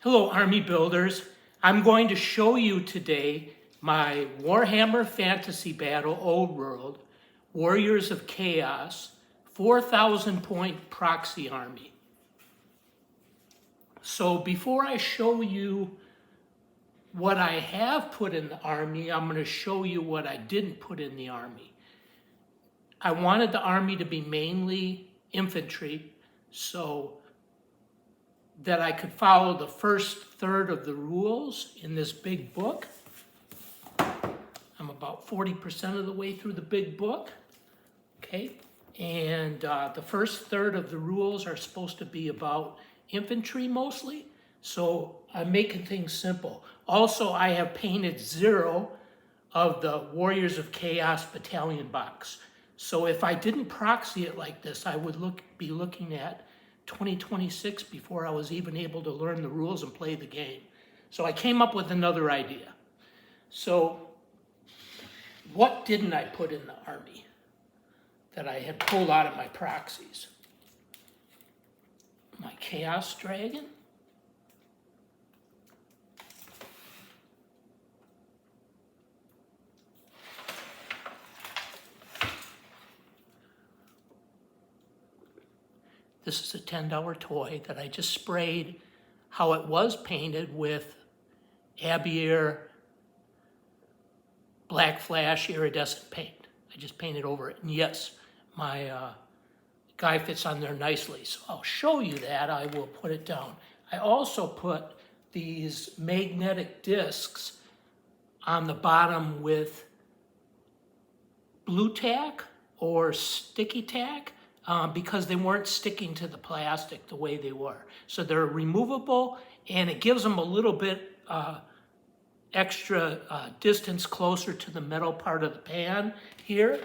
Hello, Army Builders. I'm going to show you today my WarHammer Fantasy Battle Old World Warriors of Chaos 4,000 point proxy army. So before I show you what I have put in the army, I'm going to show you what I didn't put in the army. I wanted the army to be mainly infantry so that I could follow the first third of the rules in this big book. I'm about 40% of the way through the big book, okay? And the first third of the rules are supposed to be about infantry mostly, so I'm making things simple. Also, I have painted 0 of the Warriors of Chaos battalion box. So if I didn't proxy it like this, I would be looking at 2026 before I was even able to learn the rules and play the game. So I came up with another idea. So what didn't I put in the army that I had pulled out of my proxies? My Chaos Dragon. This is a $10 toy that I just sprayed how it was painted with Abier Black Flash iridescent paint. I just painted over it. And yes, my guy fits on there nicely. So I'll show you that. I will put it down. I also put these magnetic discs on the bottom with blue tack or sticky tack. Because they weren't sticking to the plastic the way they were. So they're removable, and it gives them a little bit extra distance closer to the metal part of the pan here,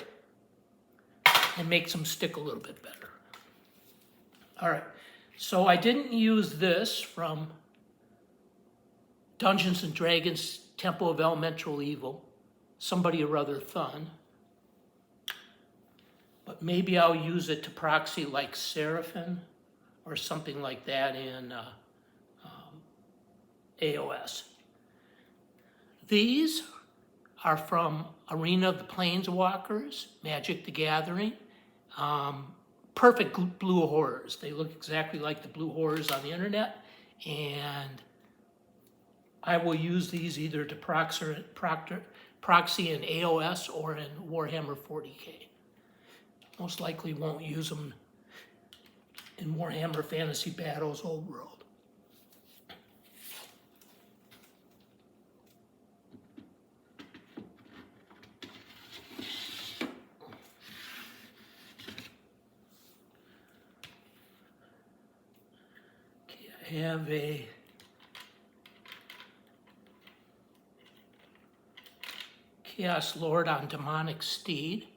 and makes them stick a little bit better. All right, so I didn't use this from Dungeons and Dragons Temple of Elemental Evil, Somebody or Other Thun. But maybe I'll use it to proxy like Seraphim or something like that in AOS. These are from Arena of the Planeswalkers, Magic the Gathering. Perfect blue horrors. They look exactly like the blue horrors on the internet. And I will use these either to proxy in AOS or in WarHammer 40K. Most likely won't use them in WarHammer Fantasy Battles Old World. Okay, I have a Chaos Lord on Demonic Steed.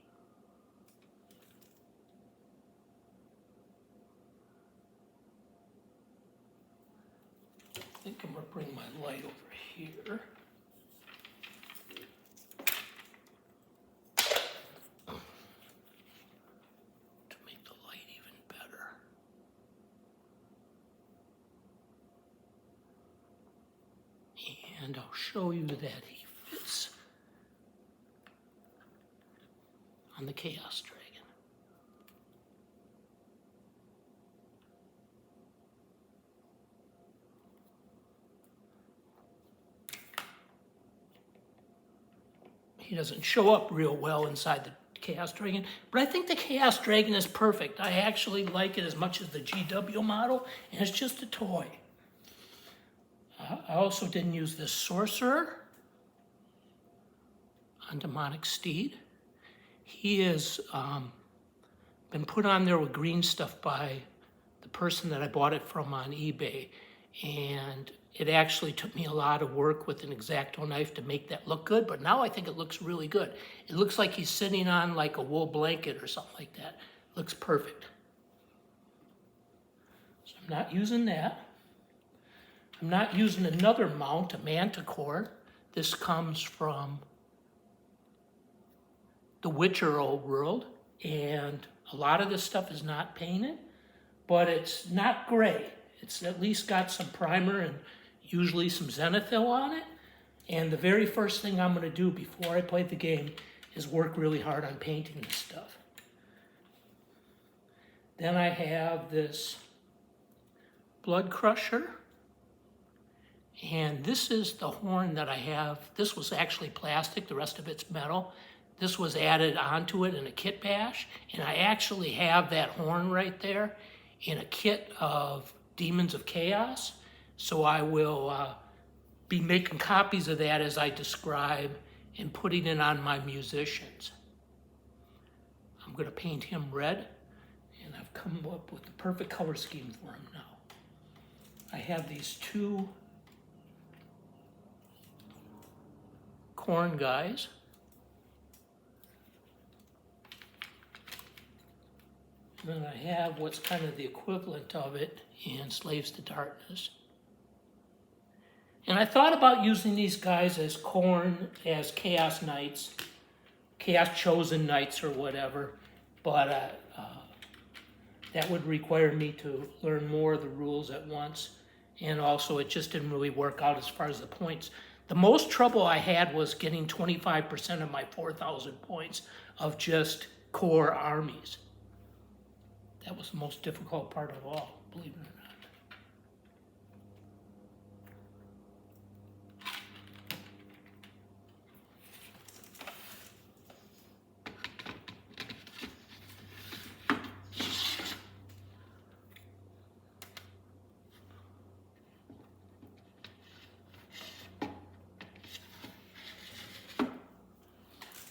I think I'm going to bring my light over here. To make the light even better. And I'll show you that he fits on the Chaos Dragon. He doesn't show up real well inside the Chaos Dragon, but I think the Chaos Dragon is perfect. I actually like it as much as the GW model, and it's just a toy. I also didn't use this Sorcerer on Demonic Steed. He has been put on there with green stuff by the person that I bought it from on eBay, and it actually took me a lot of work with an X-Acto knife to make that look good, but now I think it looks really good. It looks like he's sitting on like a wool blanket or something like that. Looks perfect. So I'm not using that. I'm not using another mount, a Manticore. This comes from The Witcher Old World, and a lot of this stuff is not painted, but it's not gray. It's at least got some primer, and usually some zenithal on it. And the very first thing I'm going to do before I play the game is work really hard on painting this stuff. Then I have this blood crusher. And this is the horn that I have. This was actually plastic, the rest of it's metal. This was added onto it in a kit bash. And I actually have that horn right there in a kit of Demons of Chaos. So I will be making copies of that as I describe and putting it on my musicians. I'm going to paint him red, and I've come up with the perfect color scheme for him now. I have these two corn guys. And then I have what's kind of the equivalent of it in Slaves to Darkness. And I thought about using these guys as corn, as Chaos Knights, Chaos Chosen Knights or whatever, but that would require me to learn more of the rules at once. And also it just didn't really work out as far as the points. The most trouble I had was getting 25% of my 4,000 points of just core armies. That was the most difficult part of all, believe it or not.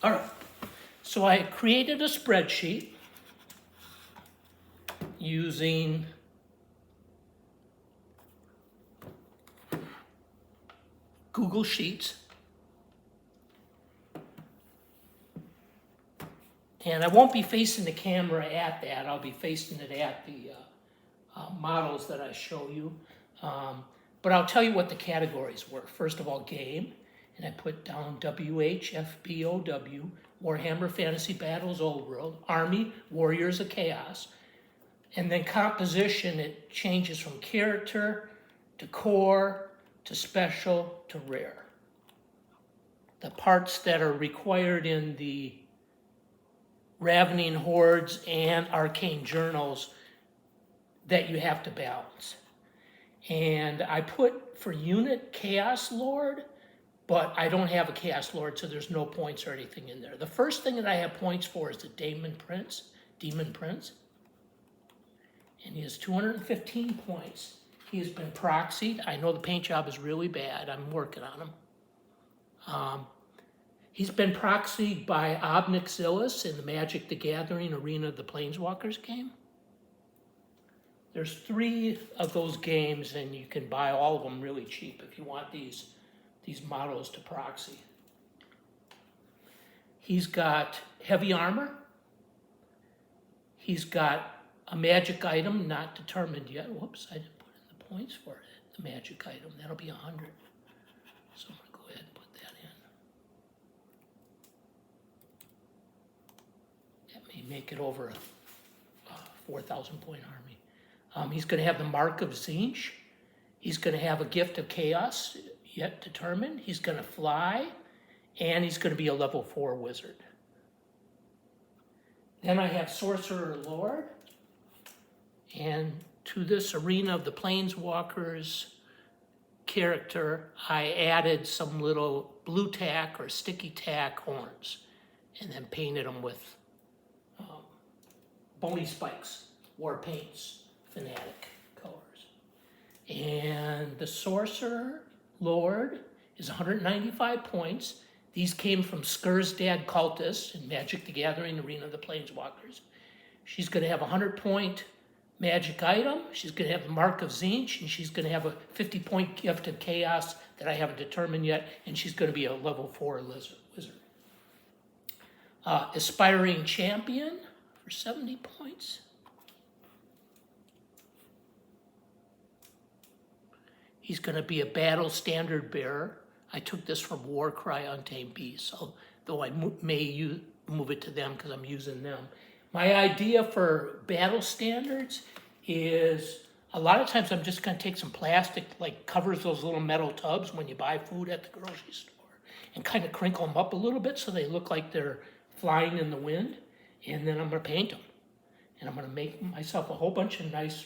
All right, so I created a spreadsheet using Google Sheets. And I won't be facing the camera at that. I'll be facing it at the models that I show you. But I'll tell you what the categories were. First of all, game. And I put down WHFB, Warhammer Fantasy Battles Old World, Army, Warriors of Chaos. And then composition, it changes from character to core to special to rare. The parts that are required in the Ravening Hordes and Arcane Journals that you have to balance. And I put for unit Chaos Lord, but I don't have a Chaos Lord, so there's no points or anything in there. The first thing that I have points for is the Demon Prince. And he has 215 points. He has been proxied. I know the paint job is really bad. I'm working on him. He's been proxied by Obnixilis in the Magic the Gathering Arena of the Planeswalkers game. There's 3 of those games, and you can buy all of them really cheap if you want these models to proxy. He's got heavy armor. He's got a magic item not determined yet. Whoops, I didn't put in the points for it. The magic item, that'll be 100. So I'm gonna go ahead and put that in. That may make it over a 4,000 point army. He's gonna have the Mark of Tzeentch. He's gonna have a Gift of Chaos, yet determined. He's going to fly, and he's going to be a level 4 wizard. Then I have Sorcerer Lord, and to this Arena of the Planeswalkers character, I added some little blue tack or sticky tack horns, and then painted them with bony spikes, war paints, fanatic colors. And the Sorcerer Lord is 195 points. These came from Skursdad Cultists in Magic the Gathering Arena of the Planeswalkers. She's going to have a 100-point magic item. She's going to have the Mark of Tzeentch, and she's going to have a 50-point Gift of Chaos that I haven't determined yet, and she's going to be a level 4 wizard. Aspiring Champion for 70 points. He's going to be a battle standard bearer. I took this from Warcry Untamed Beasts, though I may move it to them because I'm using them. My idea for battle standards is A lot of times I'm just gonna take some plastic, like covers those little metal tubs when you buy food at the grocery store, and kind of crinkle them up a little bit so they look like they're flying in the wind, and then I'm gonna paint them. And I'm gonna make myself a whole bunch of nice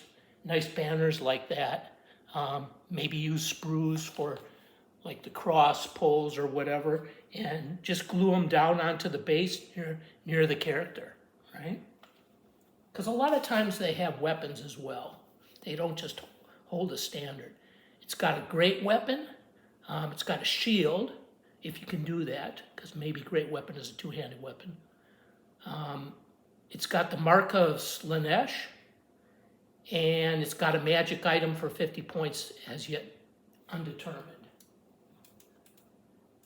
banners like that. Maybe use sprues for like the cross poles or whatever, and just glue them down onto the base near the character, right? Because a lot of times they have weapons as well. They don't just hold a standard. It's got a great weapon. It's got a shield, if you can do that, because maybe great weapon is a two-handed weapon. It's got the mark of Slanesh, and it's got a magic item for 50 points as yet undetermined.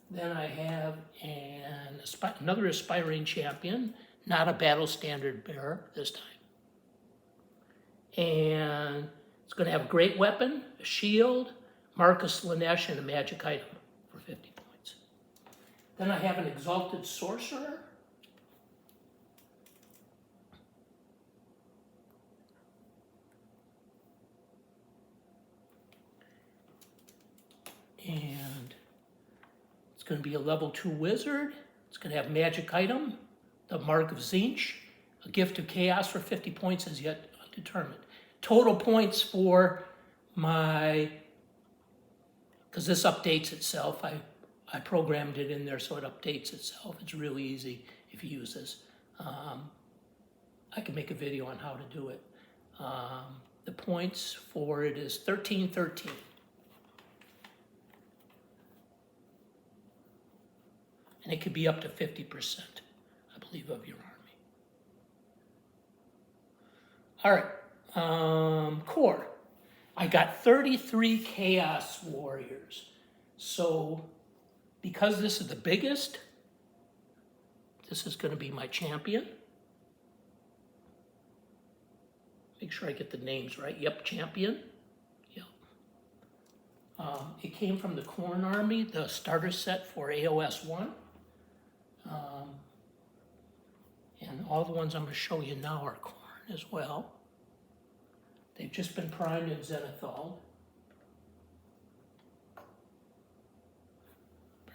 Then I have another aspiring champion, not a battle standard bearer this time. And it's going to have a great weapon, a shield, mark of Slanesh, and a magic item for 50 points. Then I have an exalted sorcerer. And it's going to be a level 2 wizard. It's going to have magic item, the mark of Zinch, a gift of chaos for 50 points as yet undetermined. Total points for my, because this updates itself. I programmed it in there so it updates itself. It's really easy if you use this. I can make a video on how to do it. The points for it is 1313. And it could be up to 50%, I believe, of your army. All right, core. I got 33 Chaos Warriors. So, because this is the biggest, this is going to be my champion. Make sure I get the names right. Yep, champion. Yep. It came from the Khorne army, the starter set for AOS 1. And all the ones I'm going to show you now are Khorne as well. They've just been primed in Zenithal. But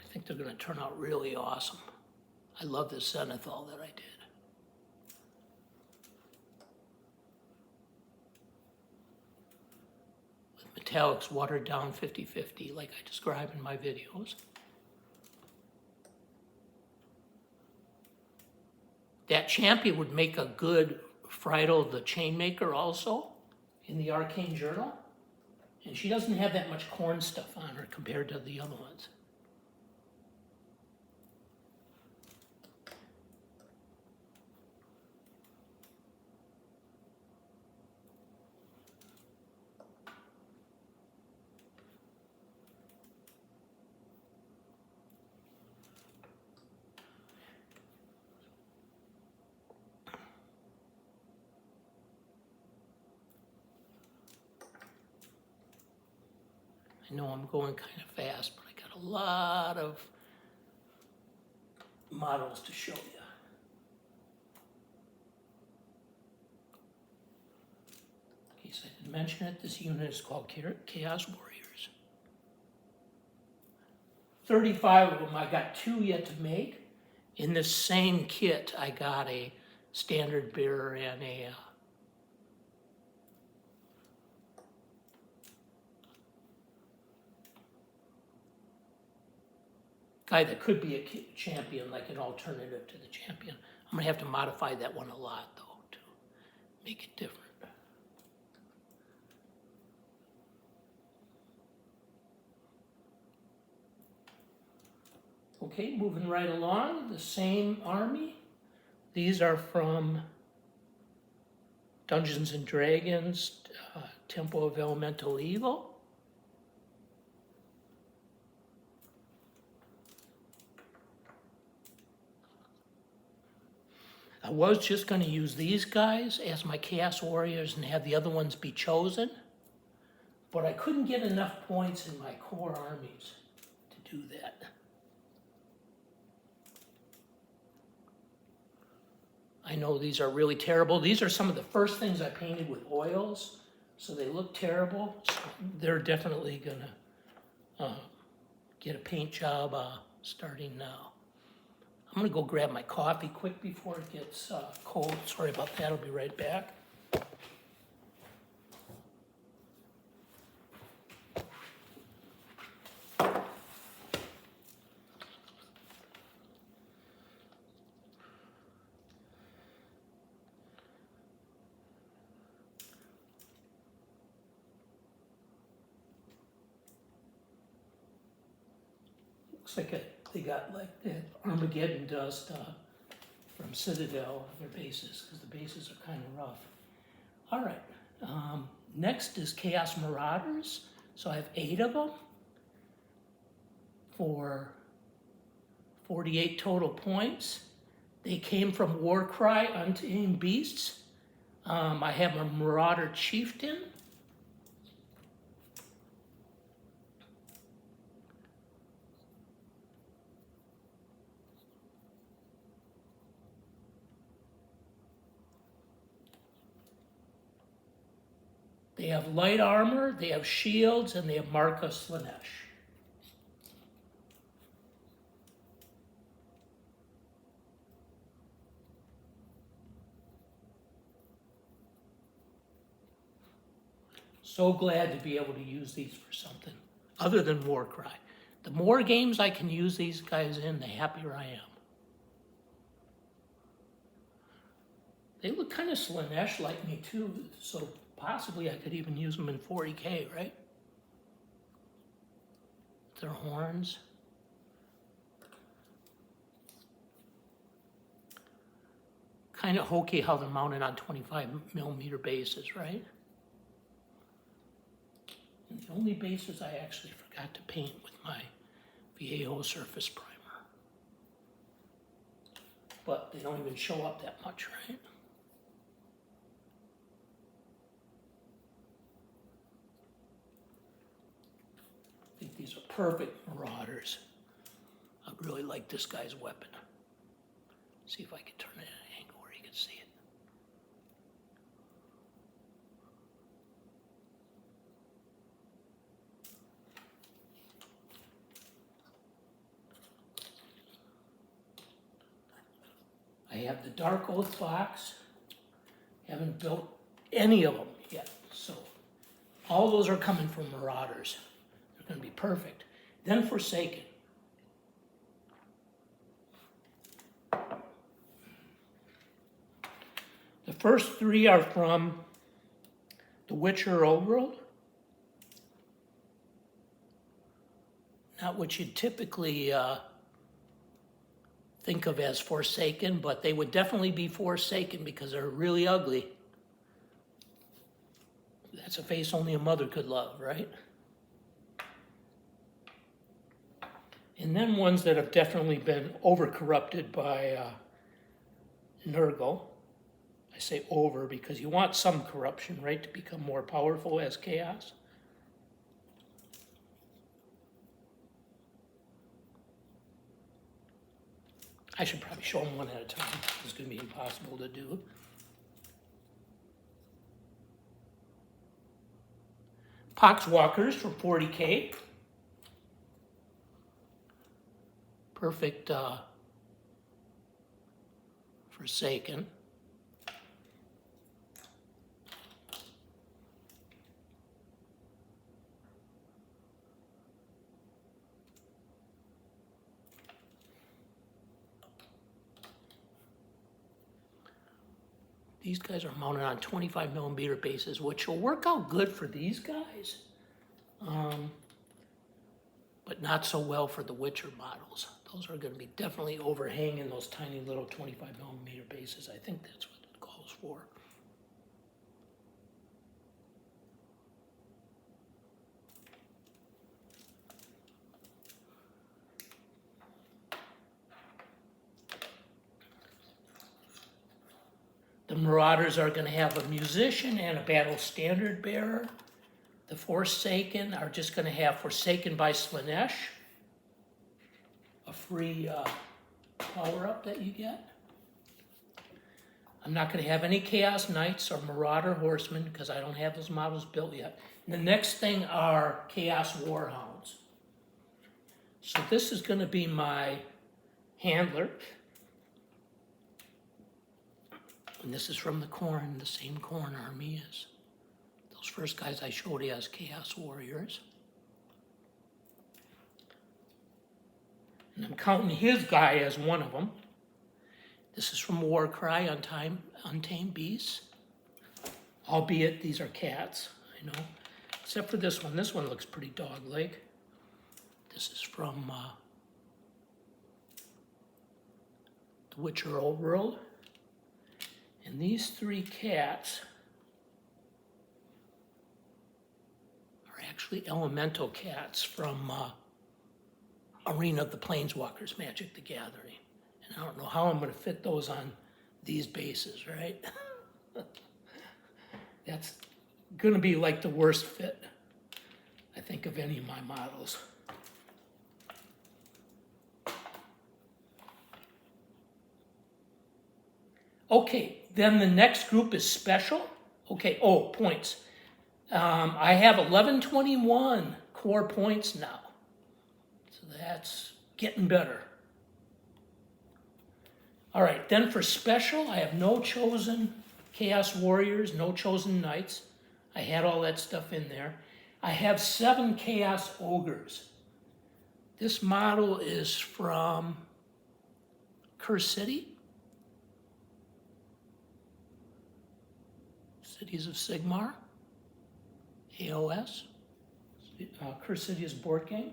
I think they're going to turn out really awesome. I love this Zenithal that I did. With metallics watered down 50-50 like I describe in my videos. That champion would make a good Friedel the Chainmaker also in the Arcane Journal. And she doesn't have that much Khorne stuff on her compared to the other ones. I know I'm going kind of fast, but I got a lot of models to show you. In case I didn't mention it, this unit is called Chaos Warriors. 35 of them, I got 2 yet to make. In this same kit, I got a standard bearer and a guy that could be a champion, like an alternative to the champion. I'm going to have to modify that one a lot, though, to make it different. Okay, moving right along, the same army. These are from Dungeons & Dragons, Temple of Elemental Evil. I was just going to use these guys as my Chaos Warriors and have the other ones be chosen, but I couldn't get enough points in my core armies to do that. I know these are really terrible. These are some of the first things I painted with oils So they look terrible, so they're definitely gonna get a paint job starting now. I'm gonna go grab my coffee quick before it gets cold. Sorry about that, I'll be right back. Looks like they got like that Armageddon dust from Citadel on their bases, because the bases are kind of rough. All right, next is Chaos Marauders. So I have 8 of them for 48 total points. They came from Warcry Untamed Beasts. I have a Marauder Chieftain. They have light armor, they have shields, and they have Marka Slanesh. So glad to be able to use these for something other than Warcry. The more games I can use these guys in, the happier I am. They look kind of Slanesh like me too, so possibly I could even use them in 40K, right? Their horns. Kind of hokey how they're mounted on 25mm bases, right? And the only bases I actually forgot to paint with my Viejo surface primer. But they don't even show up that much, right? I think these are perfect Marauders. I really like this guy's weapon. See if I can turn it at an angle where you can see it. I have the Dark Oath box. Haven't built any of them yet, so all those are coming from Marauders. They're going to be perfect. Then Forsaken. The first 3 are from The Witcher Overworld. Not what you'd typically think of as Forsaken, but they would definitely be Forsaken because they're really ugly. That's a face only a mother could love, right? And then ones that have definitely been over-corrupted by Nurgle. I say over because you want some corruption, right, to become more powerful as chaos. I should probably show them one at a time. It's going to be impossible to do. Poxwalkers for 40K. Perfect Forsaken. These guys are mounted on 25mm bases, which will work out good for these guys, but not so well for the Witcher models. Those are going to be definitely overhanging those tiny little 25mm bases. I think that's what it calls for. The Marauders are going to have a musician and a battle standard bearer. The Forsaken are just going to have Forsaken by Slanesh, a free power-up that you get. I'm not going to have any Chaos Knights or Marauder Horsemen because I don't have those models built yet. And the next thing are Chaos Warhounds. So this is going to be my handler. And this is from the Khorne, the same Khorne army as those first guys I showed you as Chaos Warriors. And I'm counting his guy as one of them. This is from Warcry, Untamed Beasts. Albeit these are cats, I know. Except for this one. This one looks pretty dog-like. This is from The Witcher Old World. And these three cats are actually elemental cats from Arena of the Planeswalkers, Magic the Gathering. And I don't know how I'm going to fit those on these bases, right? That's going to be like the worst fit, I think, of any of my models. Okay, then the next group is special. Okay, points. I have 1121 core points now. So that's getting better. All right, then for special, I have no chosen Chaos Warriors, no chosen Knights. I had all that stuff in there. I have 7 Chaos Ogres. This model is from Curse City. Cities of Sigmar, AOS, Curse City is board game.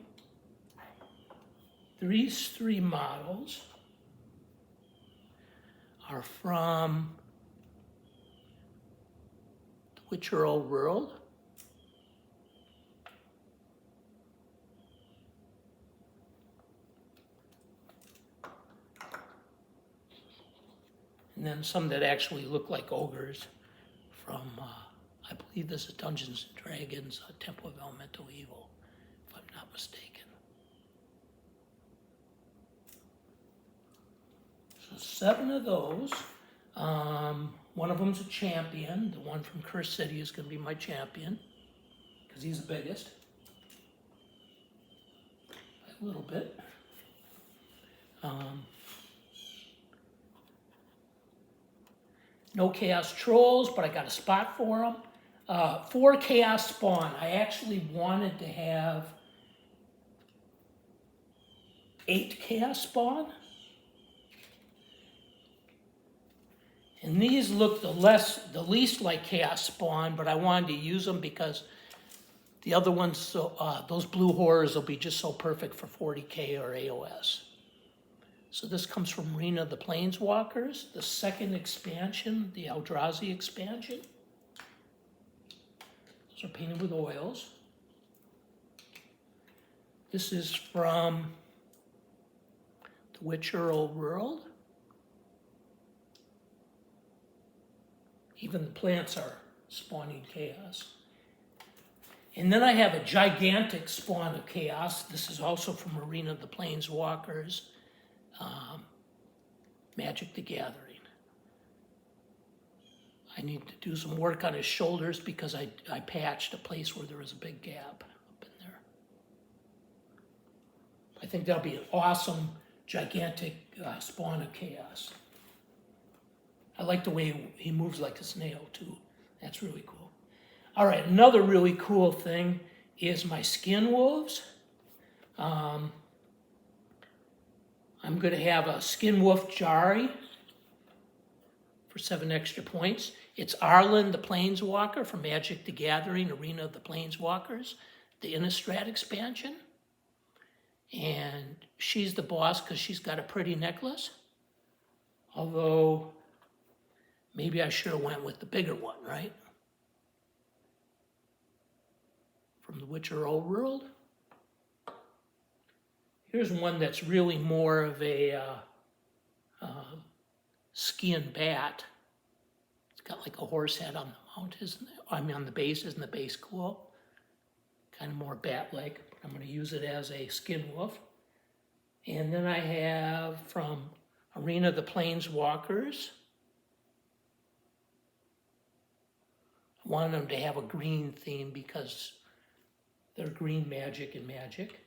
These 3 models are from The Witcher Old World. And then some that actually look like ogres from, I believe this is Dungeons & Dragons, Temple of Elemental Evil, if I'm not mistaken. So 7 of those. One of them's a champion. The one from Curse City is going to be my champion, because he's the biggest. A little bit. No Chaos Trolls, but I got a spot for them. 4 Chaos Spawn. I actually wanted to have 8 Chaos Spawn. And these look the least like Chaos Spawn, but I wanted to use them because the other ones, those blue horrors will be just so perfect for 40K or AOS. So this comes from Arena of the Planeswalkers, the second expansion, the Eldrazi expansion. Those are painted with oils. This is from The Witcher Old World. Even the plants are spawning chaos. And then I have a gigantic spawn of chaos. This is also from Arena of the Planeswalkers, Magic the Gathering. I need to do some work on his shoulders because I patched a place where there was a big gap up in there. I think that'll be an awesome, gigantic spawn of chaos. I like the way he moves like a snail too. That's really cool. All right, another really cool thing is my skin wolves. I'm going to have a skin wolf Jari for 7 extra points. It's Arlen the Planeswalker from Magic the Gathering, Arena of the Planeswalkers, the Innistrad expansion. And she's the boss because she's got a pretty necklace. Although, maybe I should have went with the bigger one, right? From The Witcher Old World. Here's one that's really more of a skiing bat. It's got like a horse head on the mount, isn't it? I mean, on the base, isn't the base cool? Kind of more bat-like. I'm going to use it as a skin wolf. And then I have from Arena of the Planeswalkers, I wanted them to have a green theme because they're green magic and magic.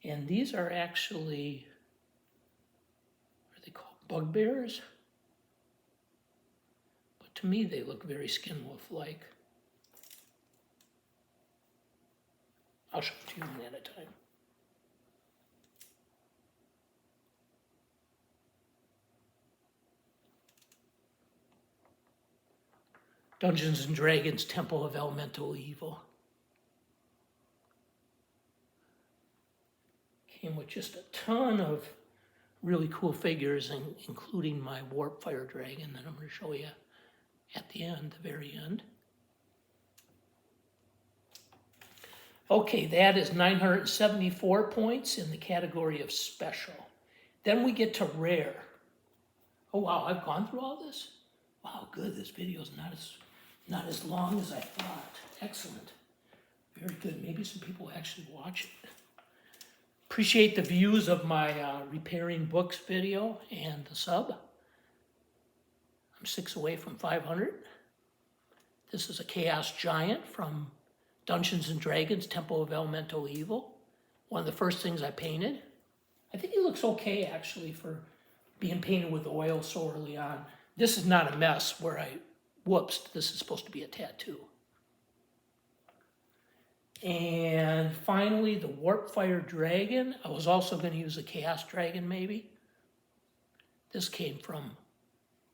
And these are actually, what are they called, bugbears? But to me, they look very skin wolf-like. I'll show it to you one at a time. Dungeons and Dragons, Temple of Elemental Evil. Came with just a ton of really cool figures, including my Warp Fire Dragon that I'm going to show you at the end, the very end. Okay, that is 974 points in the category of special. Then we get to rare. Oh wow, I've gone through all this? Wow, good, this video is not as long as I thought. Excellent, very good. Maybe some people actually watch it. Appreciate the views of my repairing books video and the sub. I'm 6 away from 500. This is a Chaos Giant from Dungeons and Dragons, Temple of Elemental Evil. One of the first things I painted. I think he looks okay actually for being painted with oil so early on. This is not a mess where whoops, this is supposed to be a tattoo. And finally, the Warp Fire Dragon. I was also going to use a Chaos Dragon maybe. This came from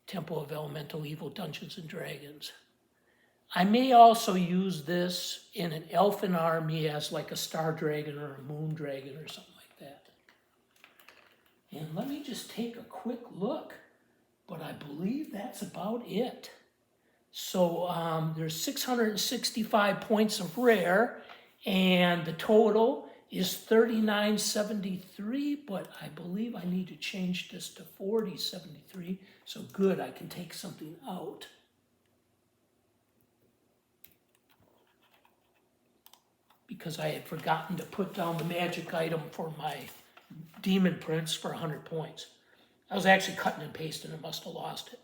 Temple of Elemental Evil, Dungeons and Dragons. I may also use this in an elfin army as like a Star Dragon or a Moon Dragon or something like that. And let me just take a quick look, but I believe that's about it. So there's 665 points of rare, and the total is 3973, but I believe I need to change this to 4073. So good, I can take something out. Because I had forgotten to put down the magic item for my demon prince for 100 points. I was actually cutting and pasting and must have lost it.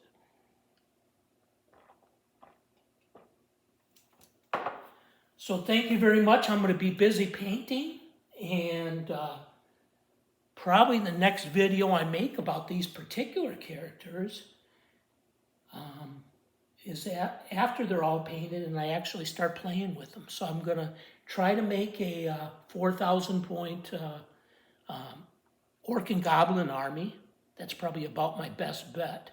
So thank you very much. I'm going to be busy painting, and probably the next video I make about these particular characters is after they're all painted and I actually start playing with them. So I'm going to try to make a 4,000 point Orc and Goblin army. That's probably about my best bet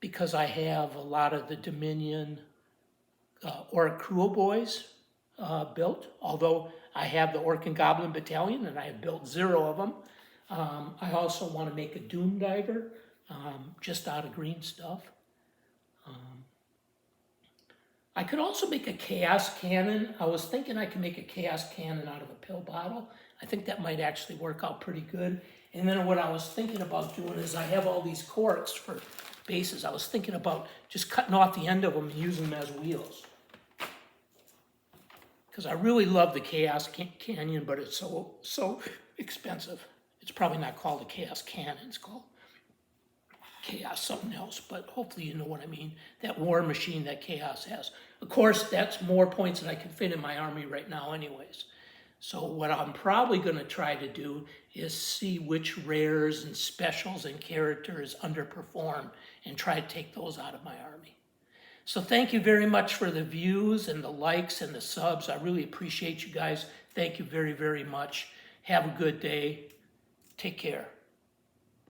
because I have a lot of the Dominion Orc Cruel Boys built, although I have the Orc and Goblin Battalion and I have built 0 of them. I also want to make a Doom Diver just out of green stuff. I could also make a Chaos Cannon. I was thinking I could make a Chaos Cannon out of a pill bottle. I think that might actually work out pretty good. And then what I was thinking about doing is I have all these corks for bases. I was thinking about just cutting off the end of them and using them as wheels. Because I really love the Chaos Canyon, but it's so expensive. It's probably not called a Chaos Cannon. It's called Chaos something else, but hopefully you know what I mean. That war machine that Chaos has. Of course, that's more points than I can fit in my army right now anyways. So what I'm probably going to try to do is see which rares and specials and characters underperform and try to take those out of my army. So thank you very much for the views and the likes and the subs. I really appreciate you guys. Thank you very, very much. Have a good day. Take care.